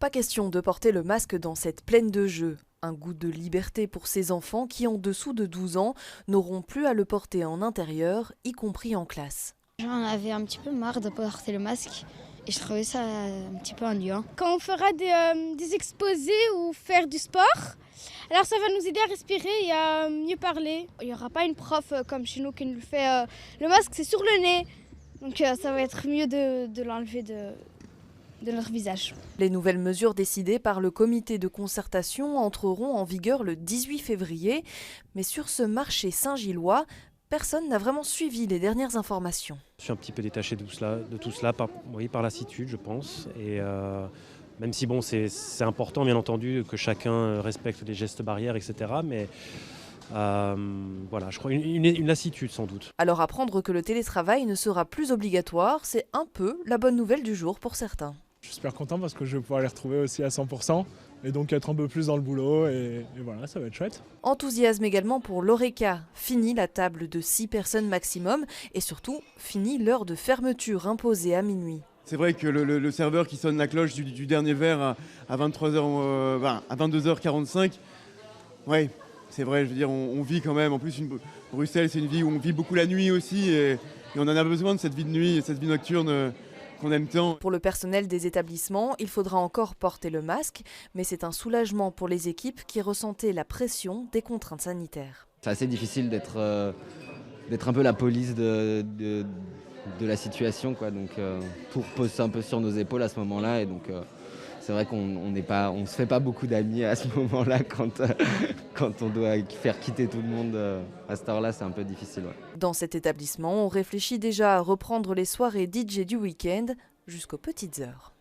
Pas question de porter le masque dans cette plaine de jeux. Un goût de liberté pour ces enfants qui, en dessous de 12 ans, n'auront plus à le porter en intérieur, y compris en classe. J'en avais un petit peu marre de porter le masque et je trouvais ça un petit peu ennuyant. Quand on fera des exposés ou faire du sport, alors ça va nous aider à respirer et à mieux parler. Il n'y aura pas une prof comme chez nous qui nous le fait. Le masque, c'est sur le nez, donc ça va être mieux de l'enlever de notre visage. Les nouvelles mesures décidées par le comité de concertation entreront en vigueur le 18 février. Mais sur ce marché Saint-Gillois, personne n'a vraiment suivi les dernières informations. Je suis un petit peu détaché de tout cela par lassitude, je pense. Et même si bon, c'est important, bien entendu, que chacun respecte les gestes barrières, etc. Mais voilà, je crois une lassitude sans doute. Alors apprendre que le télétravail ne sera plus obligatoire, c'est un peu la bonne nouvelle du jour pour certains. Je suis super content parce que je vais pouvoir les retrouver aussi à 100% et donc être un peu plus dans le boulot et voilà, ça va être chouette. Enthousiasme également pour l'Horeca. Fini la table de 6 personnes maximum et surtout, fini l'heure de fermeture imposée à minuit. C'est vrai que le serveur qui sonne la cloche du dernier verre à 22h45, ouais, c'est vrai, je veux dire, on vit quand même. En plus, Bruxelles, c'est une ville où on vit beaucoup la nuit aussi et on en a besoin de cette vie de nuit et cette vie nocturne qu'on aime tant. Pour le personnel des établissements, il faudra encore porter le masque, mais c'est un soulagement pour les équipes qui ressentaient la pression des contraintes sanitaires. C'est assez difficile d'être un peu la police de la situation, quoi. Donc tout repose un peu sur nos épaules à ce moment-là et donc c'est vrai qu'on se fait pas beaucoup d'amis à ce moment-là quand on doit faire quitter tout le monde à cette heure-là, c'est un peu difficile. Ouais. Dans cet établissement, on réfléchit déjà à reprendre les soirées DJ du week-end jusqu'aux petites heures.